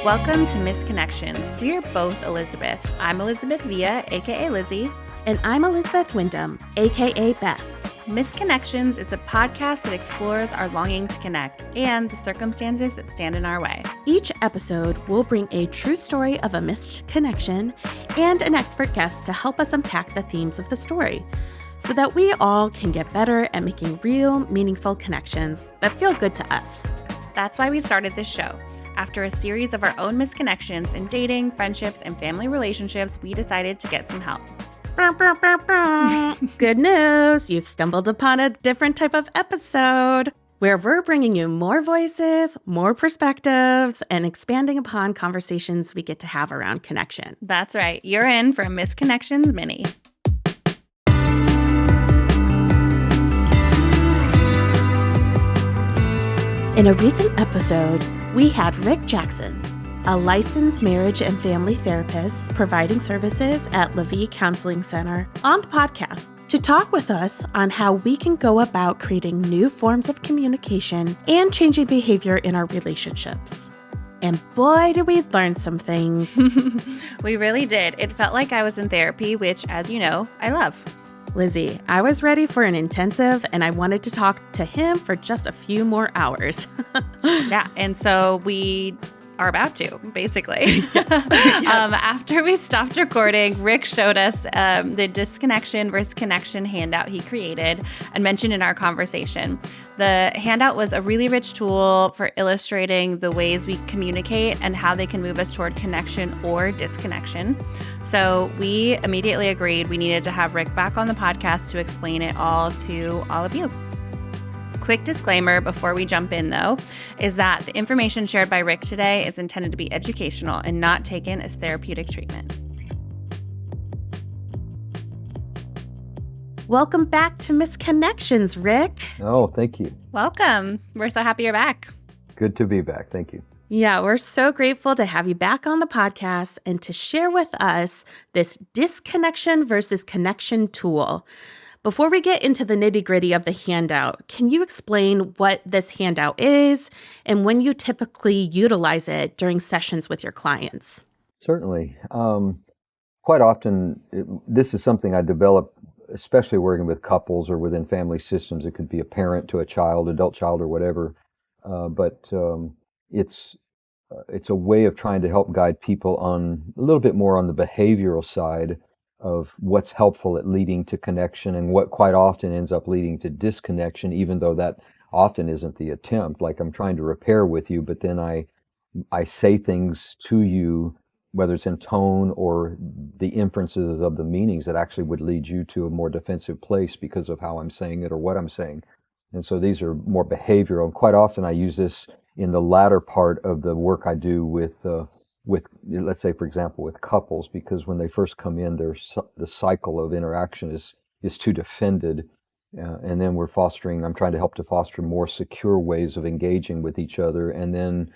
Welcome to Misconnections. We are both Elizabeth. I'm Elizabeth Villa, aka Lizzie. And I'm Elizabeth Wyndham, aka Beth. Misconnections is a podcast that explores our longing to connect and the circumstances that stand in our way. Each episode will bring a true story of a missed connection and an expert guest to help us unpack the themes of the story, so that we all can get better at making real, meaningful connections that feel good to us. That's why we started this show. After a series of our own misconnections in dating, friendships, and family relationships, we decided to get some help. Good news! You've stumbled upon a different type of episode where we're bringing you more voices, more perspectives, and expanding upon conversations we get to have around connection. That's right. You're in for a Misconnections mini. In a recent episode, we had Rick Jackson, a licensed marriage and family therapist providing services at LaVie Counseling Center, on the podcast to talk with us on how we can go about creating new forms of communication and changing behavior in our relationships. And boy, did we learn some things. We really did. It felt like I was in therapy, which, as you know, I love. Lizzie, I was ready for an intensive, and I wanted to talk to him for just a few more hours. Yeah, and so we are about to, basically. After we stopped recording, Rick showed us the disconnection versus connection handout he created and mentioned in our conversation. The handout was a really rich tool for illustrating the ways we communicate and how they can move us toward connection or disconnection. So we immediately agreed we needed to have Rick back on the podcast to explain it all to all of you. Quick disclaimer before we jump in, though, is that the information shared by Rick today is intended to be educational and not taken as therapeutic treatment. Welcome back to Misconnections, Rick. Oh, thank you. Welcome. We're so happy you're back. Good to be back. Thank you. Yeah, we're so grateful to have you back on the podcast and to share with us this disconnection versus connection tool. Before we get into the nitty-gritty of the handout, can you explain what this handout is and when you typically utilize it during sessions with your clients? Certainly. Quite often, this is something I develop, especially working with couples or within family systems. It could be a parent to a child, adult child, or whatever. But it's a way of trying to help guide people on a little bit more on the behavioral side of what's helpful at leading to connection and what quite often ends up leading to disconnection, even though that often isn't the attempt. Like, I'm trying to repair with you, but then I say things to you, whether it's in tone or the inferences of the meanings that actually would lead you to a more defensive place because of how I'm saying it or what I'm saying. And so these are more behavioral. And quite often I use this in the latter part of the work I do with, let's say, for example, with couples, because when they first come in, the cycle of interaction is too defended. And then I'm trying to help to foster more secure ways of engaging with each other. And then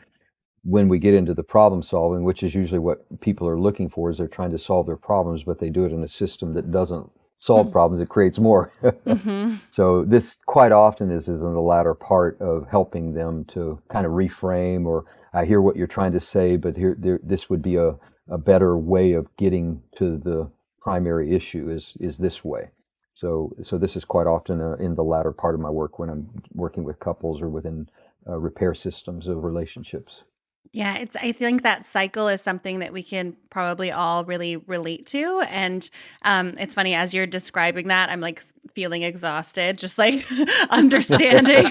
when we get into the problem solving, which is usually what people are looking for, is they're trying to solve their problems, but they do it in a system that doesn't solve problems, it creates more. Mm-hmm. So this quite often is in the latter part of helping them to kind of reframe, or I hear what you're trying to say, but this would be a better way of getting to the primary issue is this way. So this is quite often in the latter part of my work when I'm working with couples or within repair systems of relationships. Yeah, I think that cycle is something that we can probably all really relate to. And it's funny, as you're describing that, I'm like feeling exhausted, just like understanding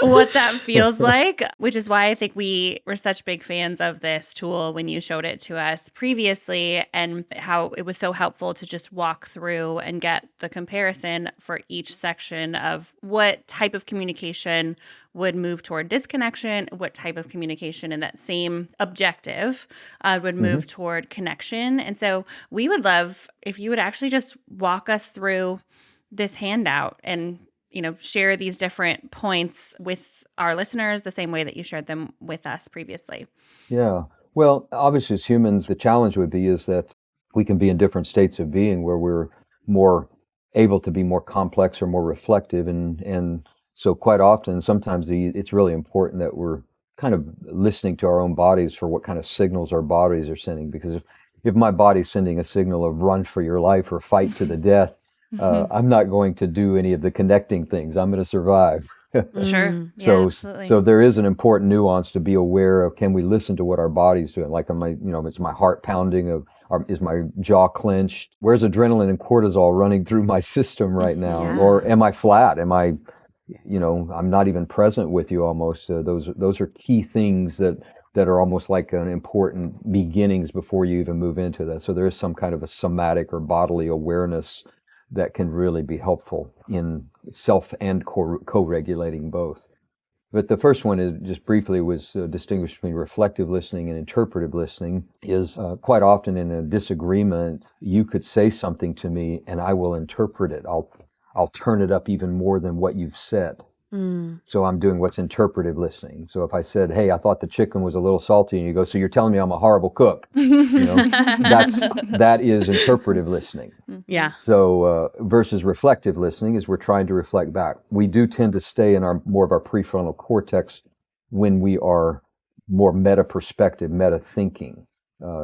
what that feels like, which is why I think we were such big fans of this tool when you showed it to us previously, and how it was so helpful to just walk through and get the comparison for each section of what type of communication would move toward disconnection, what type of communication in that same objective would move toward connection. And so we would love if you would actually just walk us through this handout and, share these different points with our listeners the same way that you shared them with us previously. Yeah. Well, obviously as humans, the challenge would be is that we can be in different states of being where we're more able to be more complex or more reflective, and so quite often, sometimes it's really important that we're kind of listening to our own bodies for what kind of signals our bodies are sending. Because if my body's sending a signal of run for your life or fight to the death, I'm not going to do any of the connecting things. I'm going to survive. Sure. Yeah, So absolutely. there is an important nuance to be aware of. Can we listen to what our body's doing? Like, is my heart pounding? Is my jaw clenched? Where's adrenaline and cortisol running through my system right now? Yeah. Or am I flat? Am I, I'm not even present with you almost. Those are key things that are almost like an important beginnings before you even move into that. So there is some kind of a somatic or bodily awareness that can really be helpful in self and co-regulating both. But the first one is just briefly was distinguished between reflective listening and interpretive listening. Is quite often in a disagreement, you could say something to me and I will interpret it. I'll turn it up even more than what you've said. So I'm doing what's interpretive listening. So if I said, "Hey, I thought the chicken was a little salty," and you go, "So you're telling me I'm a horrible cook?" That is interpretive listening. Yeah. So versus reflective listening is we're trying to reflect back. We do tend to stay in more of our prefrontal cortex when we are more meta perspective, meta thinking.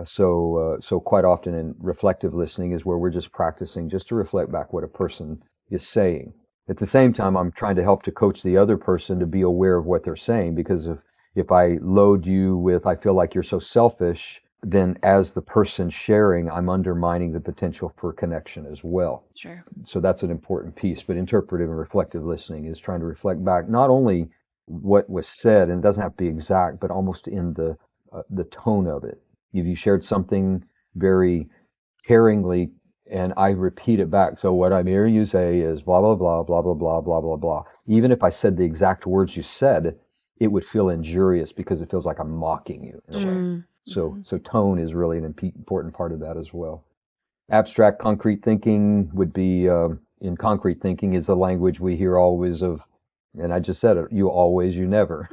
So quite often in reflective listening is where we're just practicing just to reflect back what a person is saying. At the same time, I'm trying to help to coach the other person to be aware of what they're saying, because if I load you with, I feel like you're so selfish, then as the person sharing, I'm undermining the potential for connection as well. Sure. So that's an important piece. But interpretive and reflective listening is trying to reflect back not only what was said, and it doesn't have to be exact, but almost in the tone of it. If you shared something very caringly, and I repeat it back. So what I'm hearing you say is blah, blah, blah, blah, blah, blah, blah, blah, blah. Even if I said the exact words you said, it would feel injurious because it feels like I'm mocking you. Sure. So tone is really an important part of that as well. Abstract concrete thinking would be, in concrete thinking is the language we hear always of, and I just said it, you always, you never,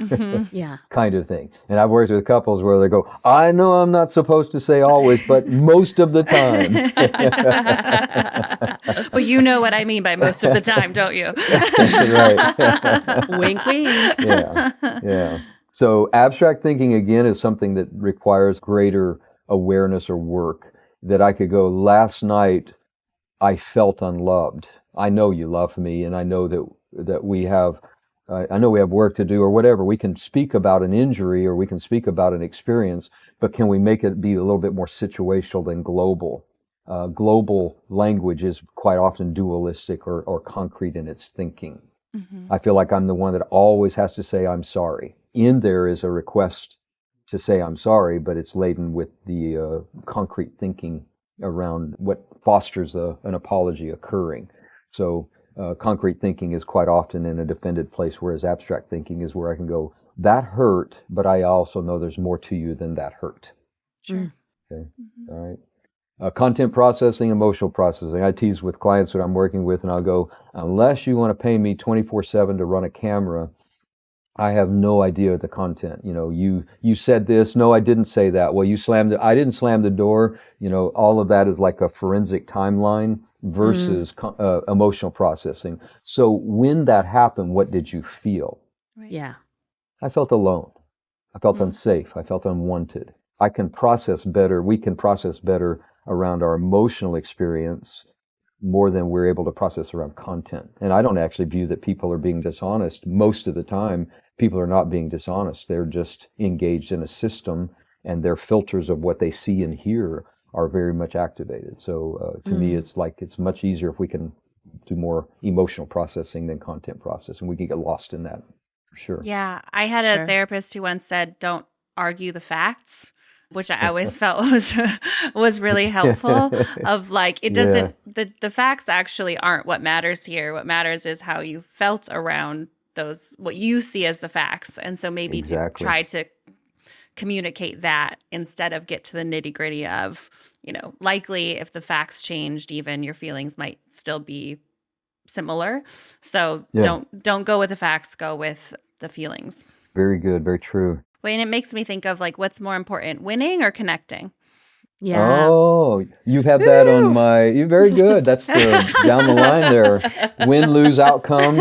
Yeah. kind of thing. And I've worked with couples where they go, "I know I'm not supposed to say always, but most of the time." But you know what I mean by most of the time, don't you? Right. Wink, wink. Yeah. So abstract thinking, again, is something that requires greater awareness or work. That I could go, last night I felt unloved. I know you love me, and I know that we have, I know we have work to do or whatever. We can speak about an injury or we can speak about an experience, but can we make it be a little bit more situational than global? Global language is quite often dualistic or concrete in its thinking. I feel like I'm the one that always has to say I'm sorry. In there is a request to say I'm sorry, but it's laden with the concrete thinking around what fosters an apology occurring. So concrete thinking is quite often in a defended place, whereas abstract thinking is where I can go, that hurt, but I also know there's more to you than that hurt. Sure. Okay. All right. Content processing, emotional processing. I tease with clients that I'm working with, and I'll go, unless you want to pay me 24/7 to run a camera, I have no idea the content. You said this. No, I didn't say that. Well, I didn't slam the door. All of that is like a forensic timeline versus emotional processing. So when that happened, what did you feel? Right. Yeah. I felt alone. I felt unsafe. I felt unwanted. I can process better. We can process better around our emotional experience more than we're able to process around content. And I don't actually view that people are being dishonest. Most of the time, people are not being dishonest. They're just engaged in a system, and their filters of what they see and hear are very much activated. So to me, it's like it's much easier if we can do more emotional processing than content processing. We can get lost in that for sure. Yeah. I had Sure. a therapist who once said, don't argue the facts, which I always felt was really helpful. Of like, it doesn't, the facts actually aren't what matters here. What matters is how you felt around those, what you see as the facts. And so maybe to try to communicate that instead of get to the nitty gritty of, likely if the facts changed, even your feelings might still be similar. So don't go with the facts, go with the feelings. Very good. Very true. Wait, and it makes me think of like, what's more important, winning or connecting? Yeah. Oh, you've had that on you're very good. That's down the line there. Win, lose outcome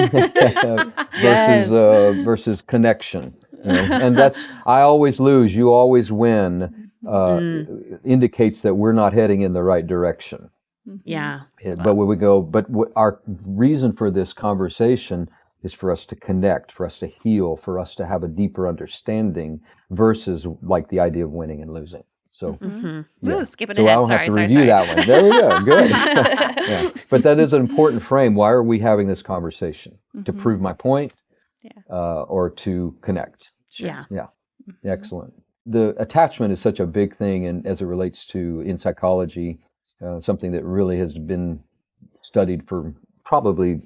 versus connection. And that's, I always lose, you always win, indicates that we're not heading in the right direction. Yeah. But when we go, our reason for this conversation is for us to connect, for us to heal, for us to have a deeper understanding versus like the idea of winning and losing. So, Ooh, skipping so ahead. I don't Sorry, have to sorry, review sorry. that one. There we go. Good. Yeah. But that is an important frame. Why are we having this conversation? To prove my point, or to connect? Yeah. Yeah. Excellent. The attachment is such a big thing, and as it relates to in psychology, something that really has been studied for probably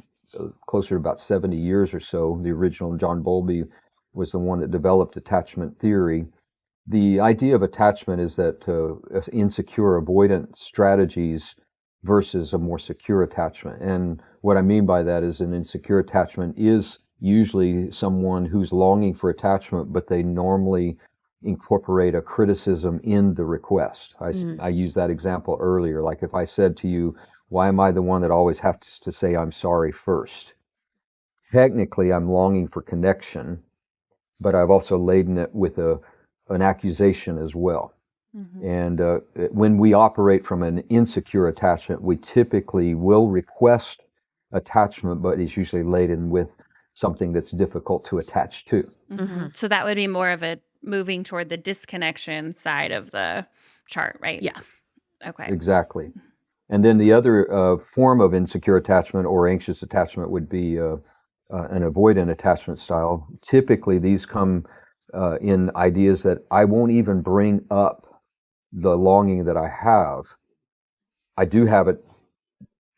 closer to about 70 years or so. The original John Bowlby was the one that developed attachment theory. The idea of attachment is that insecure avoidant strategies versus a more secure attachment. And what I mean by that is an insecure attachment is usually someone who's longing for attachment, but they normally incorporate a criticism in the request. I used that example earlier. Like if I said to you, why am I the one that always has to say I'm sorry first? Technically, I'm longing for connection, but I've also laden it with an accusation as well. And when we operate from an insecure attachment, we typically will request attachment, but it's usually laden with something that's difficult to attach to. So that would be more of a moving toward the disconnection side of the chart, right? Yeah. Okay. Exactly. And then the other form of insecure attachment or anxious attachment would be an avoidant attachment style. Typically, these come in ideas that I won't even bring up the longing that I have. I do have it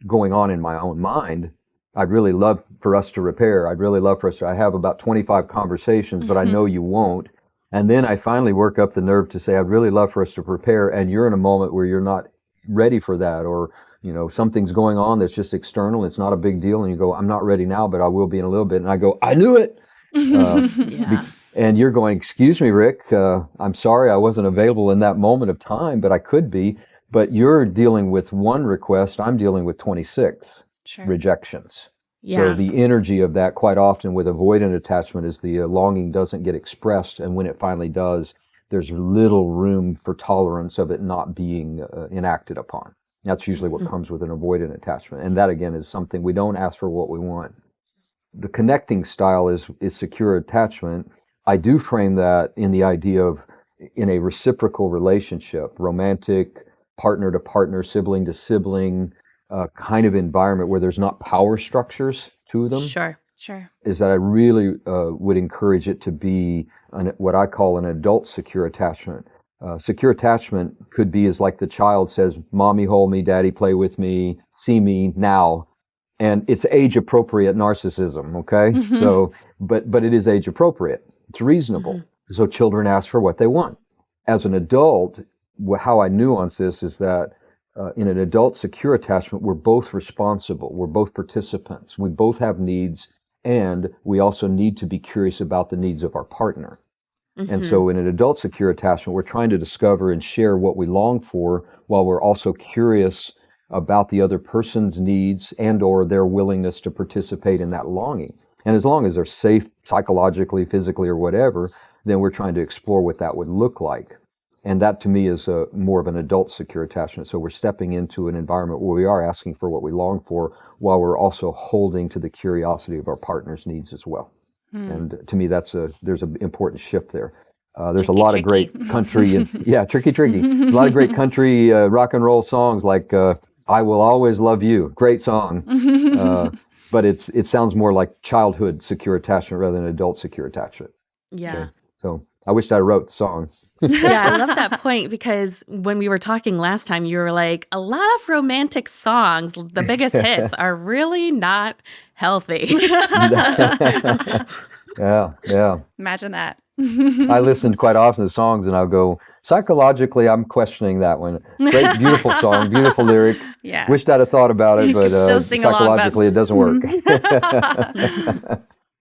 going on in my own mind. I'd really love for us to repair. I'd really love for us to, I have about 25 conversations, but I know you won't. And then I finally work up the nerve to say, I'd really love for us to prepare. And you're in a moment where you're not ready for that, or something's going on that's just external. It's not a big deal, and you go, I'm not ready now, but I will be in a little bit. And I go, I knew it. And you're going, excuse me, Rick, I'm sorry I wasn't available in that moment of time, but I could be. But you're dealing with one request, I'm dealing with 26 rejections. So the energy of that quite often with avoidant attachment is the longing doesn't get expressed, and when it finally does, there's little room for tolerance of it not being enacted upon. That's usually what comes with an avoidant attachment. And that, again, is something we don't ask for what we want. The connecting style is secure attachment. I do frame that in the idea of in a reciprocal relationship, romantic, partner to partner, sibling to sibling, kind of environment where there's not power structures to them. Sure. Is that I really would encourage it to be what I call an adult secure attachment. Secure attachment could be as like the child says, mommy hold me, daddy play with me, see me now. And it's age appropriate narcissism, okay? So, but it is age appropriate. It's reasonable. So children ask for what they want. As an adult, how I nuance this is that in an adult secure attachment, we're both responsible. We're both participants. We both have needs, and we also need to be curious about the needs of our partner. And so in an adult secure attachment, we're trying to discover and share what we long for while we're also curious about the other person's needs and or their willingness to participate in that longing. And as long as they're safe psychologically, physically, or whatever, then we're trying to explore what that would look like. And that to me is more of an adult secure attachment. So we're stepping into an environment where we are asking for what we long for while we're also holding to the curiosity of our partner's needs as well. And to me, there's an important shift there. There's a lot of great country and tricky. A lot of great country rock and roll songs like "I Will Always Love You." Great song, but it sounds more like childhood secure attachment rather than adult secure attachment. Yeah. Okay? So I wished I wrote the song. Yeah, I love that point because when we were talking last time, you were like, a lot of romantic songs, the biggest hits, are really not healthy. Yeah. Imagine that. I listened quite often to songs and I'll go, psychologically, I'm questioning that one. Great, beautiful song, beautiful lyric. Yeah. Wished I'd have thought about it, but still sing along, psychologically, it doesn't work.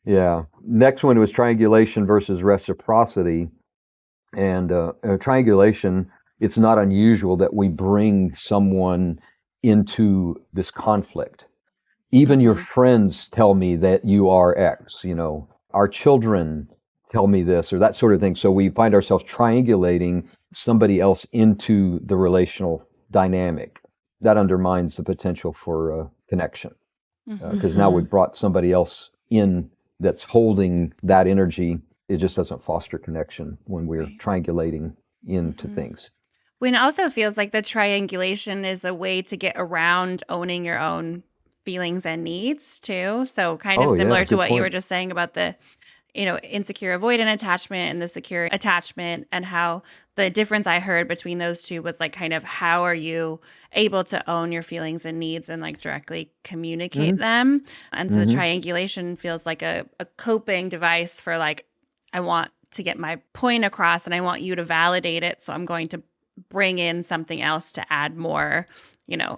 Yeah. Next one was triangulation versus reciprocity. And triangulation, it's not unusual that we bring someone into this conflict. Even your friends tell me that you are X, Our children tell me this or that sort of thing. So we find ourselves triangulating somebody else into the relational dynamic. That undermines the potential for connection, because now we've brought somebody else in that's holding that energy. It just doesn't foster connection when we're triangulating into things. When it also feels like the triangulation is a way to get around owning your own feelings and needs too. So kind of Oh, yeah, similar to good what you were point. just saying about the, insecure avoidant attachment and the secure attachment, and how the difference I heard between those two was like kind of how are you able to own your feelings and needs and like directly communicate them. And so the Mm-hmm. triangulation feels like a coping device for like, I want to get my point across and I want you to validate it. So I'm going to bring in something else to add more,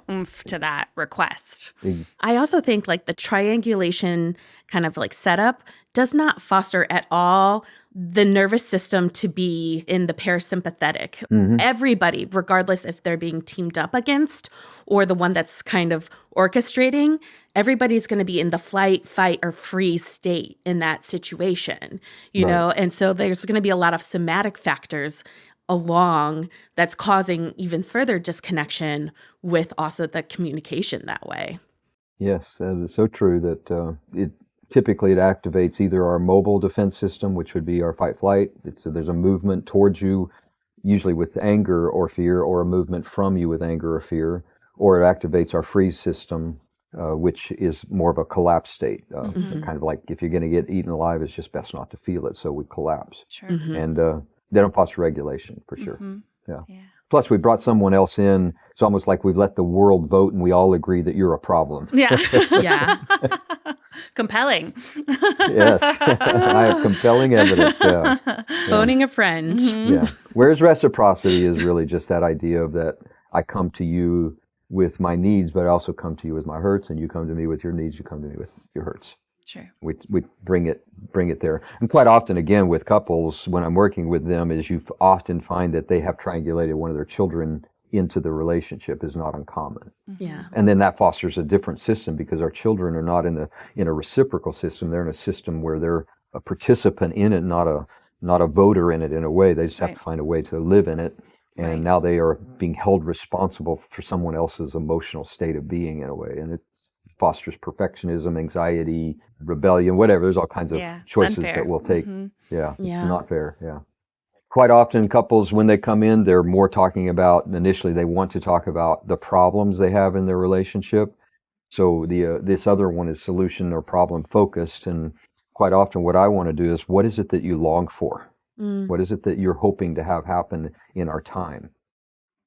oomph to that request. I also think like the triangulation kind of like setup does not foster at all the nervous system to be in the parasympathetic. Everybody, regardless if they're being teamed up against or the one that's kind of orchestrating, everybody's going to be in the flight, fight, or freeze state in that situation, you Right. know? And so there's going to be a lot of somatic factors along that's causing even further disconnection with also the communication that way. Yes, that is so true that it typically it activates either our mobile defense system, which would be our fight flight. There's a movement towards you, usually with anger or fear, or a movement from you with anger or fear, or it activates our freeze system, which is more of a collapse state. Kind of like if you're going to get eaten alive, it's just best not to feel it, so we collapse. Sure. And they don't foster regulation for sure. Yeah. Yeah. Plus, we brought someone else in. It's almost like we've let the world vote and we all agree that you're a problem. Yeah. Yeah. Compelling. Yes. I have compelling evidence. Yeah. Phoning a friend. Yeah. Whereas reciprocity is really just that idea of that I come to you with my needs, but I also come to you with my hurts, and you come to me with your needs, you come to me with your hurts. Sure. We bring it there. And quite often, again, with couples, when I'm working with them, is you often find that they have triangulated one of their children into the relationship is not uncommon. Yeah. And then that fosters a different system because our children are not in a reciprocal system. They're in a system where they're a participant in it, not a voter in it in a way. They just have Right. to find a way to live in it. And Right. now they are being held responsible for someone else's emotional state of being in a way. And it fosters perfectionism, anxiety, rebellion, whatever. There's all kinds of Yeah. It's choices unfair. that we'll take. Yeah. It's not fair. Yeah. Quite often couples, when they come in, they're more talking about, initially they want to talk about the problems they have in their relationship. So this other one is solution or problem focused. And quite often what I want to do is, what is it that you long for? What is it that you're hoping to have happen in our time?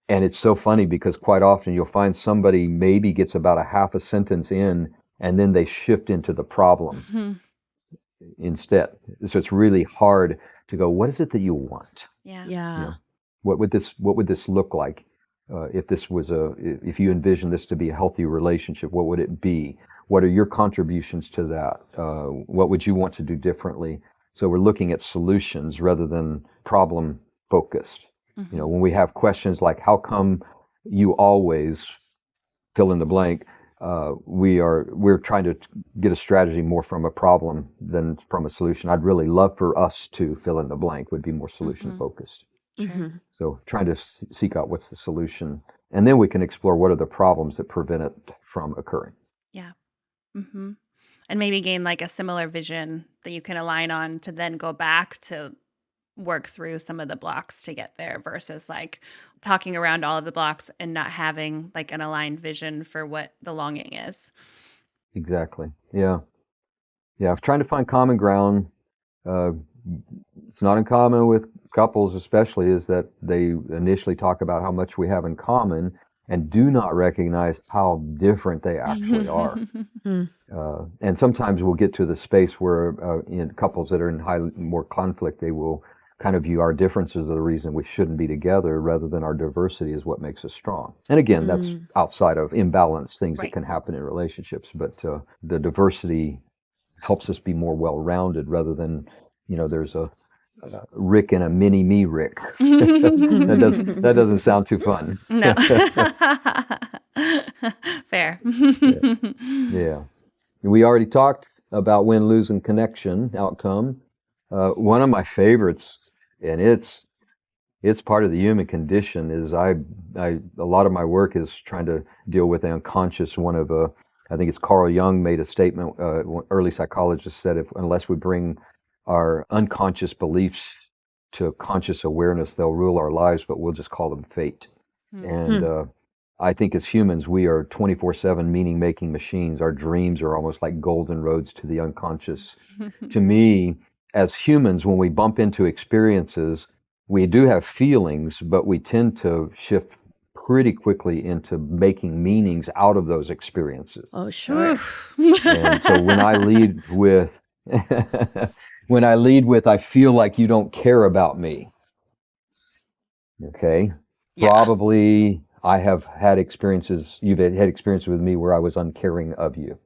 And it's so funny because quite often you'll find somebody maybe gets about a half a sentence in and then they shift into the problem instead. So it's really hard to go, what is it that you want? Yeah. Yeah. What would this look like if you envision this to be a healthy relationship? What would it be? What are your contributions to that? What would you want to do differently? So we're looking at solutions rather than problem focused. When we have questions like, how come you always fill in the blank, we're trying to get a strategy more from a problem than from a solution. I'd really love for us to fill in the blank would be more solution focused. Mhm. So trying to seek out what's the solution, and then we can explore what are the problems that prevent it from occurring. Yeah. And maybe gain like a similar vision that you can align on to then go back to work through some of the blocks to get there versus like talking around all of the blocks and not having like an aligned vision for what the longing is. Exactly. Yeah. Trying to find common ground. It's not uncommon with couples, especially, is that they initially talk about how much we have in common and do not recognize how different they actually are. And sometimes we'll get to the space where in couples that are in more conflict, they will kind of view our differences as the reason we shouldn't be together rather than our diversity is what makes us strong. And again, that's outside of imbalance, things that Right. can happen in relationships, but the diversity helps us be more well-rounded rather than, there's a Rick and a mini me Rick. That doesn't sound too fun. No. Fair. Yeah. We already talked about win-lose and connection outcome. One of my favorites, and it's part of the human condition, is a lot of my work is trying to deal with the unconscious. I think it's Carl Jung made a statement, early psychologist said, if unless we bring our unconscious beliefs to conscious awareness, they'll rule our lives, but we'll just call them fate. And I think as humans, we are 24/7 meaning-making machines. Our dreams are almost like golden roads to the unconscious. To me, as humans, when we bump into experiences, we do have feelings, but we tend to shift pretty quickly into making meanings out of those experiences. Oh, sure. And so when I lead with, I feel like you don't care about me. Okay. Yeah. Probably I have had experiences, you've had experiences with me where I was uncaring of you.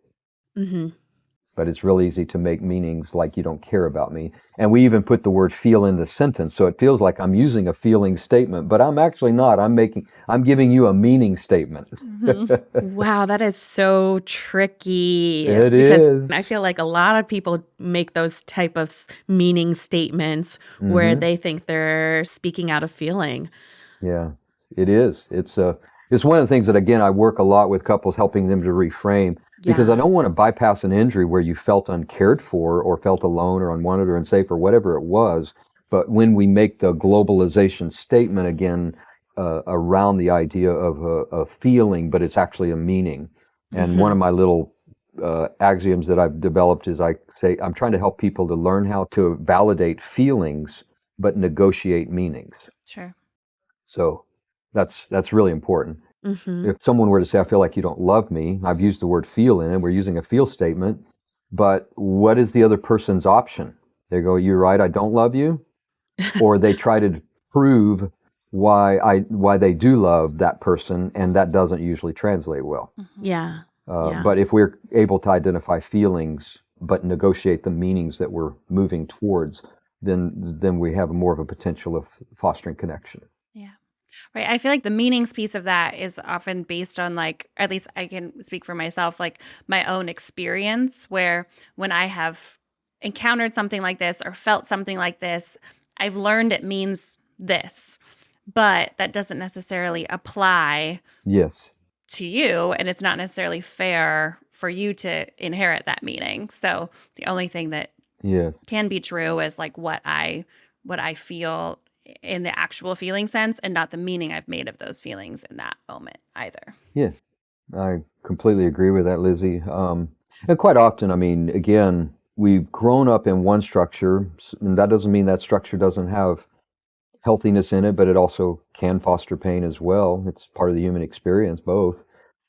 Mm-hmm. But it's real easy to make meanings like you don't care about me. And we even put the word feel in the sentence. So it feels like I'm using a feeling statement, but I'm actually not. I'm giving you a meaning statement. Wow, that is so tricky. It because is. I feel like a lot of people make those type of meaning statements where they think they're speaking out of feeling. Yeah, it is. It's one of the things that, again, I work a lot with couples, helping them to reframe, because I don't want to bypass an injury where you felt uncared for or felt alone or unwanted or unsafe or whatever it was. But when we make the globalization statement again around the idea of a feeling, but it's actually a meaning. And one of my little axioms that I've developed is I say I'm trying to help people to learn how to validate feelings, but negotiate meanings. Sure. So that's really important. If someone were to say, I feel like you don't love me, I've used the word feel in it, we're using a feel statement, but what is the other person's option? They go, you're right, I don't love you. Or they try to prove why they do love that person, and that doesn't usually translate well. Yeah. But if we're able to identify feelings, but negotiate the meanings that we're moving towards, then we have more of a potential of fostering connection. Yeah. Right. I feel like the meanings piece of that is often based on, like, at least I can speak for myself, like my own experience, where when I have encountered something like this or felt something like this, I've learned it means this, but that doesn't necessarily apply Yes. to you. And it's not necessarily fair for you to inherit that meaning. So the only thing that Yes. can be true is like what I feel in the actual feeling sense, and not the meaning I've made of those feelings in that moment either. Yeah, I completely agree with that, Lizzie. And quite often, I mean, again, we've grown up in one structure, and that doesn't mean that structure doesn't have healthiness in it, but it also can foster pain as well. It's part of the human experience, both,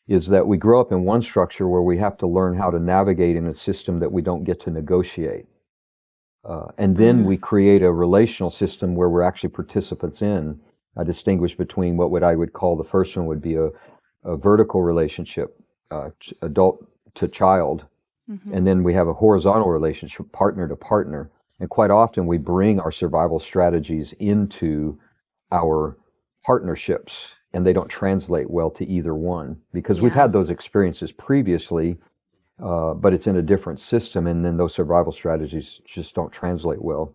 is that we grow up in one structure where we have to learn how to navigate in a system that we don't get to negotiate. And then we create a relational system where we're actually participants in. I distinguish between what I would call, the first one would be a vertical relationship, adult to child. And then we have a horizontal relationship, partner to partner. And quite often we bring our survival strategies into our partnerships, and they don't translate well to either one, because we've had those experiences previously, but it's in a different system, and then those survival strategies just don't translate well.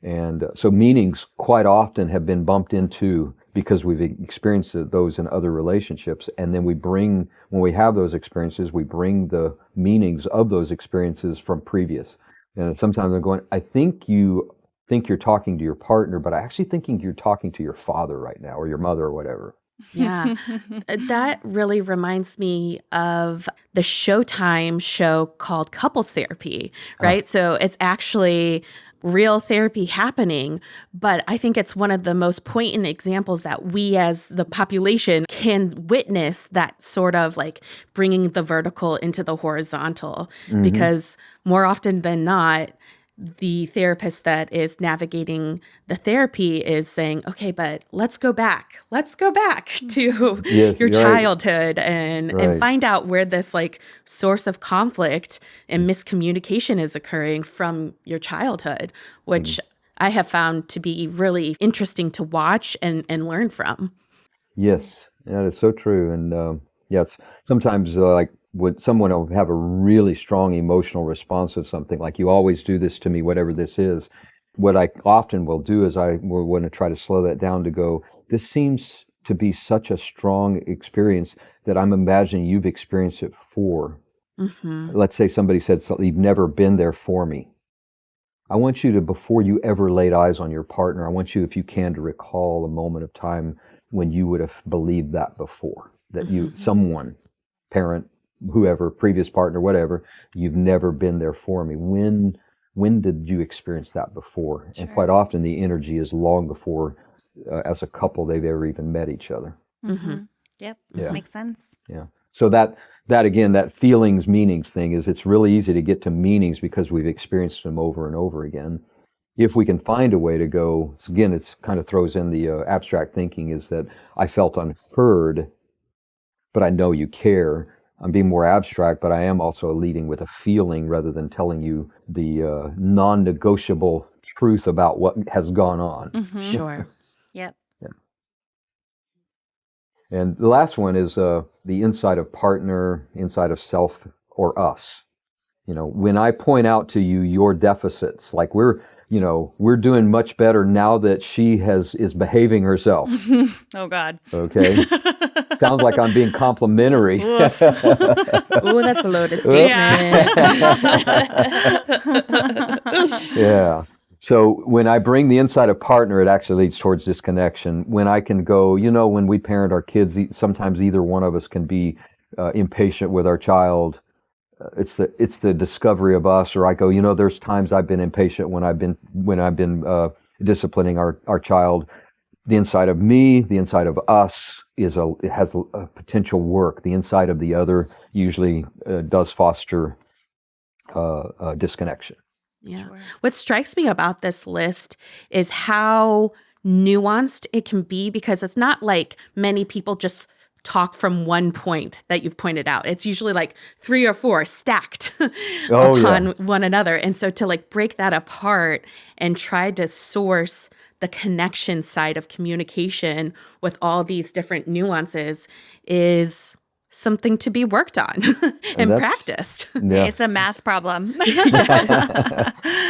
And so meanings quite often have been bumped into because we've experienced those in other relationships. And then when we have those experiences, we bring the meanings of those experiences from previous. And sometimes I'm going, I think you're talking to your partner, but I actually thinking you're talking to your father right now, or your mother, or whatever. Yeah. That really reminds me of the Showtime show called Couples Therapy, right? So it's actually real therapy happening, but I think it's one of the most poignant examples that we as the population can witness, that sort of like bringing the vertical into the horizontal, because more often than not, the therapist that is navigating the therapy is saying, okay, but let's go back to your childhood and find out where this like source of conflict and miscommunication is occurring from your childhood, which I have found to be really interesting to watch and learn from. Yes, that is so true. And yes, sometimes like would someone will have a really strong emotional response of something like, you always do this to me, whatever this is. What I often will do is I will want to try to slow that down to go, this seems to be such a strong experience that I'm imagining you've experienced it before. Mm-hmm. Let's say somebody said something, you've never been there for me. I want you to, before you ever laid eyes on your partner, I want you, if you can, to recall a moment of time when you would have believed that before, that you, someone, parent, whoever, previous partner, whatever, you've never been there for me. When did you experience that before? Sure. And quite often the energy is long before, as a couple, they've ever even met each other. Mm-hmm. Yep. Yeah. Makes sense. Yeah. So that again, that feelings, meanings thing is, it's really easy to get to meanings because we've experienced them over and over again. If we can find a way to go, again, it's kind of throws in the abstract thinking, is that I felt unheard, but I know you care. I'm being more abstract, but I am also leading with a feeling rather than telling you the non-negotiable truth about what has gone on. Mm-hmm. Sure. Yep. And the last one is the inside of partner, inside of self or us. When I point out to you your deficits, like we're doing much better now that she is behaving herself. Oh God. Okay. Sounds like I'm being complimentary. Ooh, that's a loaded statement. Yeah. So when I bring the inside of partner, it actually leads towards disconnection. When I can go, when we parent our kids, sometimes either one of us can be impatient with our child. It's the discovery of us. Or I go, there's times I've been impatient when I've been disciplining our child. The inside of me, the inside of us it has a potential work. The inside of the other usually does foster disconnection. Yeah. Sure. What strikes me about this list is how nuanced it can be, because it's not like many people just talk from one point that you've pointed out. It's usually like 3 or 4 stacked upon one another. And so to break that apart and try to source the connection side of communication with all these different nuances is something to be worked on and practiced. Yeah. It's a math problem.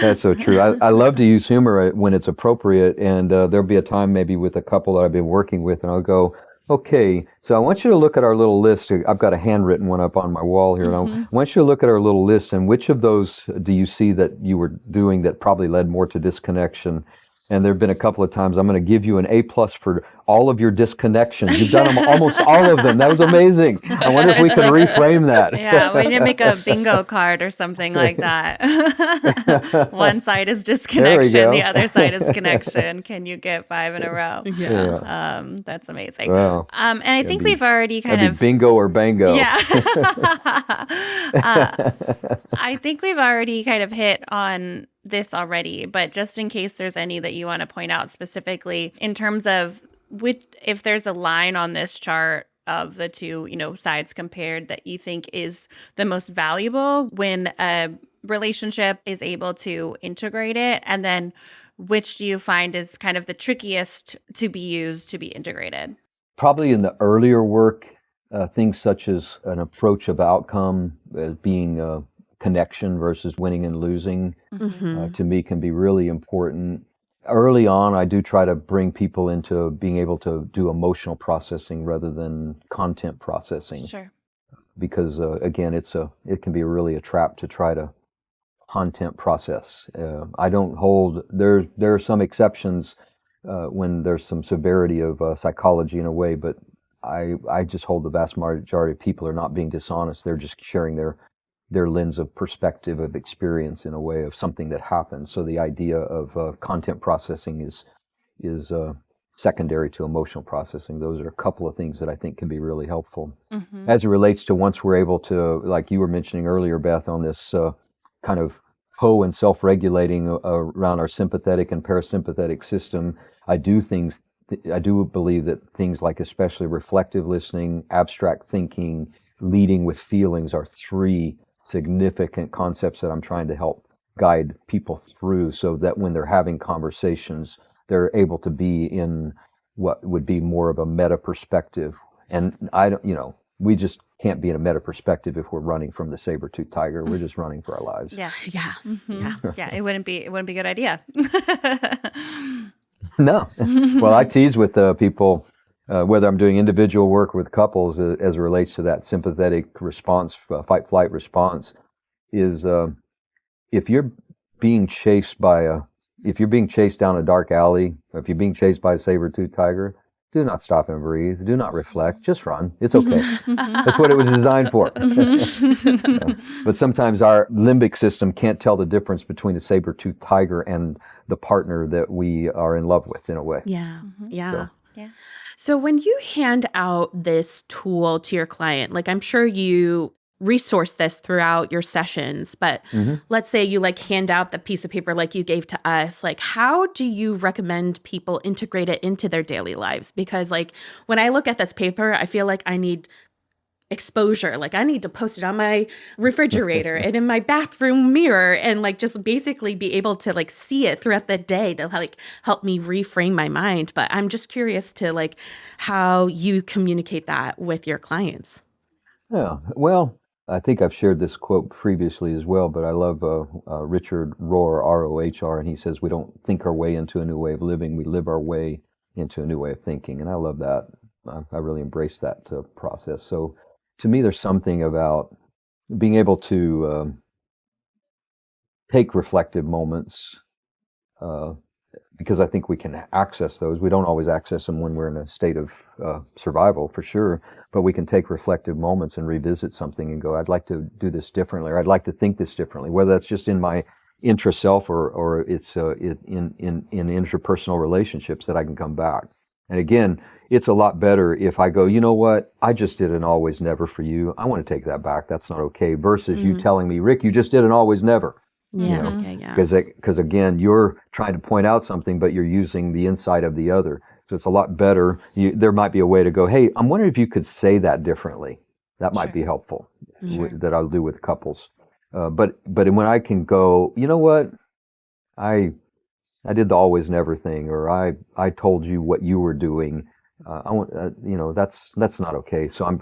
That's so true. I love to use humor when it's appropriate, and there'll be a time maybe with a couple that I've been working with, and I'll go, okay, so I want you to look at our little list. I've got a handwritten one up on my wall here, and I want you to look at our little list, and which of those do you see that you were doing that probably led more to disconnection? And there have been a couple of times I'm going to give you an A+ for all of your disconnections. You've done them, almost all of them. That was amazing. I wonder if we can reframe that. Yeah, we need to make a bingo card or something like that. One side is disconnection, the other side is connection. Can you get 5 in a row? Yeah. That's amazing. Wow. And I think we've already kind That'd of be bingo or bango. Yeah. I think we've already kind of hit on this already, but just in case there's any that you want to point out specifically in terms of if there's a line on this chart of the two, sides compared that you think is the most valuable when a relationship is able to integrate it, and then which do you find is kind of the trickiest to be used to be integrated? Probably in the earlier work, things such as an approach of outcome as being connection versus winning and losing, to me can be really important. Early on, I do try to bring people into being able to do emotional processing rather than content processing. Sure. Because again, it can be really a trap to try to content process. I don't hold, there are some exceptions when there's some severity of psychology in a way, but I just hold the vast majority of people are not being dishonest. They're just sharing their lens of perspective of experience in a way of something that happened. So the idea of content processing is secondary to emotional processing. Those are a couple of things that I think can be really helpful. As it relates to once we're able to, like you were mentioning earlier, Beth, on this kind of and self-regulating around our sympathetic and parasympathetic system, I do believe that things like especially reflective listening, abstract thinking, leading with feelings are 3 significant concepts that I'm trying to help guide people through, so that when they're having conversations, they're able to be in what would be more of a meta perspective. And we just can't be in a meta perspective if we're running from the saber-toothed tiger. We're just running for our lives. Yeah. Yeah. Yeah. Yeah. It wouldn't be a good idea. No. Well, I tease with people, whether I'm doing individual work with couples as it relates to that sympathetic response, fight-flight response, is if you're being chased if you're being chased down a dark alley, or if you're being chased by a saber-toothed tiger, do not stop and breathe. Do not reflect. Just run. It's okay. That's what it was designed for. But sometimes our limbic system can't tell the difference between the saber-toothed tiger and the partner that we are in love with, in a way. Yeah. Yeah. So, Yeah. So when you hand out this tool to your client, like I'm sure you resource this throughout your sessions, but let's say you like hand out the piece of paper like you gave to us, like how do you recommend people integrate it into their daily lives? Because like when I look at this paper, I feel like I need exposure. Like I need to post it on my refrigerator and in my bathroom mirror and like just basically be able to like see it throughout the day to like help me reframe my mind. But I'm just curious to like how you communicate that with your clients. yeah. Well, I think I've shared this quote previously as well, but I love Richard Rohr, R-O-H-R, and he says, we don't think our way into a new way of living, we live our way into a new way of thinking. And I love that. I really embrace that process. So to me, there's something about being able to take reflective moments, because I think we can access those. We don't always access them when we're in a state of survival, for sure, but we can take reflective moments and revisit something and go, I'd like to do this differently, or I'd like to think this differently, whether that's just in my intra-self or it's in interpersonal relationships, that I can come back. And again, it's a lot better if I go, you know what, I just did an always never for you. I want to take that back. That's not okay. Versus you telling me, Rick, you just did an always never. Yeah. You know, Yeah. because again, you're trying to point out something, but you're using the insight of the other. So it's a lot better. There might be a way to go, hey, I'm wondering if you could say that differently. That might be helpful. That I'll do with couples. But when I can go, you know what, I did the always never thing, or I told you what you were doing. I want that's not okay. So I'm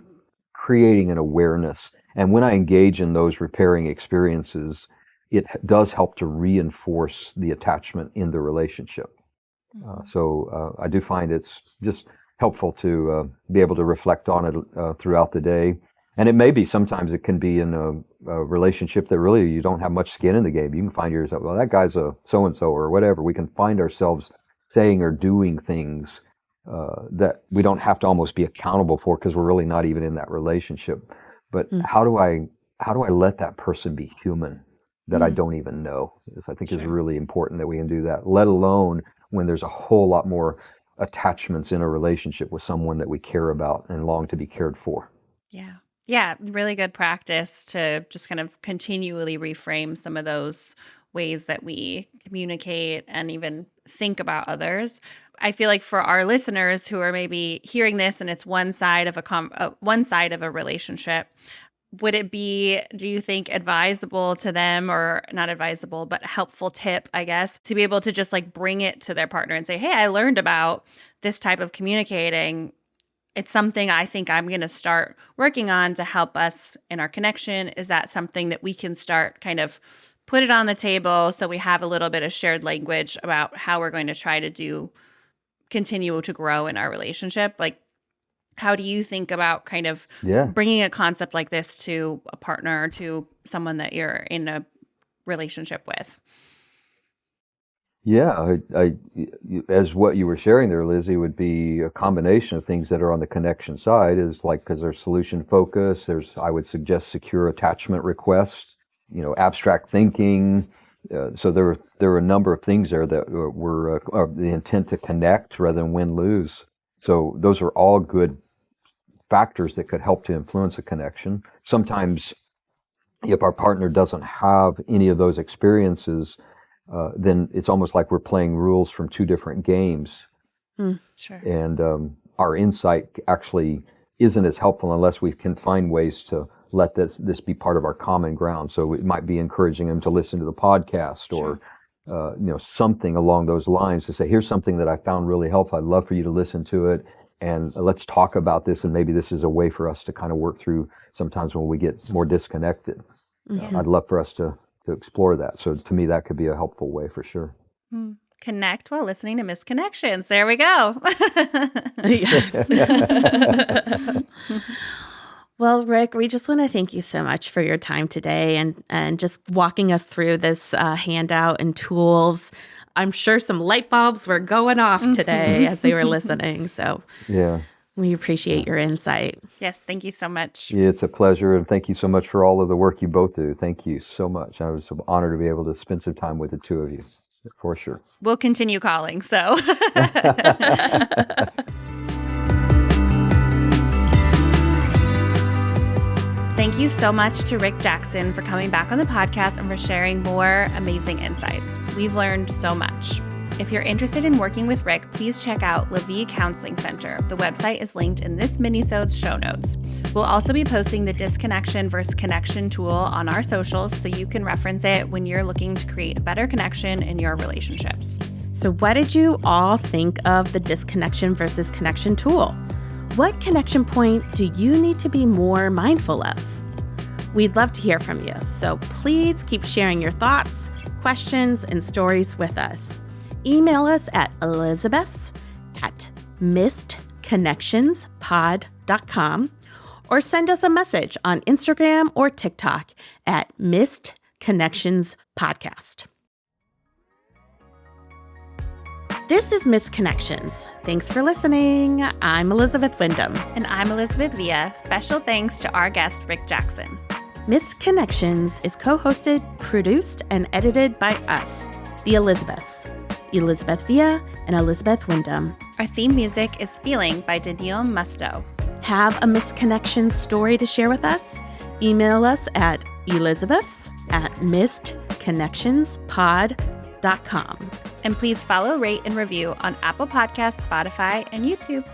creating an awareness, and when I engage in those repairing experiences, it does help to reinforce the attachment in the relationship. So I do find it's just helpful to be able to reflect on it throughout the day. And it may be, sometimes it can be in a relationship that really you don't have much skin in the game. You can find yourself, well, that guy's a so-and-so or whatever. We can find ourselves saying or doing things that we don't have to almost be accountable for, because we're really not even in that relationship. But how do I let that person be human that I don't even know? This, I think, is really important that we can do that, let alone when there's a whole lot more attachments in a relationship with someone that we care about and long to be cared for. Yeah. Yeah. Really good practice to just kind of continually reframe some of those ways that we communicate and even think about others. I feel like for our listeners who are maybe hearing this and it's one side of a relationship, would it be, do you think, advisable to them, or not advisable, but helpful tip, I guess, to be able to just like bring it to their partner and say, hey, I learned about this type of communicating. It's something I think I'm going to start working on to help us in our connection. Is that something that we can start kind of put it on the table so we have a little bit of shared language about how we're going to try to continue to grow in our relationship? Like, how do you think about kind of bringing a concept like this to a partner, to someone that you're in a relationship with? Yeah, as what you were sharing there, Lizzie, would be a combination of things that are on the connection side, is like, because there's solution focus, I would suggest secure attachment request, abstract thinking. So there were a number of things there that were the intent to connect rather than win-lose. So those are all good factors that could help to influence a connection. Sometimes if our partner doesn't have any of those experiences, then it's almost like we're playing rules from two different games. Sure. And our insight actually isn't as helpful unless we can find ways to let this be part of our common ground. So it might be encouraging them to listen to the podcast, or something along those lines, to say, here's something that I found really helpful. I'd love for you to listen to it. and let's talk about this, and maybe this is a way for us to kind of work through sometimes when we get more disconnected. I'd love for us to explore that. So to me, that could be a helpful way for sure. Connect while listening to Misconnections. There we go. Yes. Well, Rick, we just want to thank you so much for your time today and just walking us through this handout and tools. I'm sure some light bulbs were going off today as they were listening. So Yeah. we appreciate your insight. Yes, thank you so much. Yeah, it's a pleasure. And thank you so much for all of the work you both do. Thank you so much. I was honored to be able to spend some time with the two of you, for sure. We'll continue calling, so. Thank you so much to Rick Jackson for coming back on the podcast and for sharing more amazing insights. We've learned so much. If you're interested in working with Rick, please check out LaVie Counseling Center. The website is linked in this minisode's show notes. We'll also be posting the Disconnection versus Connection tool on our socials so you can reference it when you're looking to create a better connection in your relationships. So what did you all think of the Disconnection versus Connection tool? What connection point do you need to be more mindful of? We'd love to hear from you, so please keep sharing your thoughts, questions, and stories with us. Email us at elizabeth@missedconnectionspod.com or send us a message on Instagram or TikTok at Missed Connections Podcast. This is Misconnections. Thanks for listening. I'm Elizabeth Wyndham. And I'm Elizabeth Villa. Special thanks to our guest, Rick Jackson. Misconnections is co-hosted, produced, and edited by us, the Elizabeths, Elizabeth Villa and Elizabeth Wyndham. Our theme music is Feeling by Daniel Musto. Have a Misconnections story to share with us? Email us at elizabeth@missedconnectionspod.com. And please follow, rate, and review on Apple Podcasts, Spotify, and YouTube.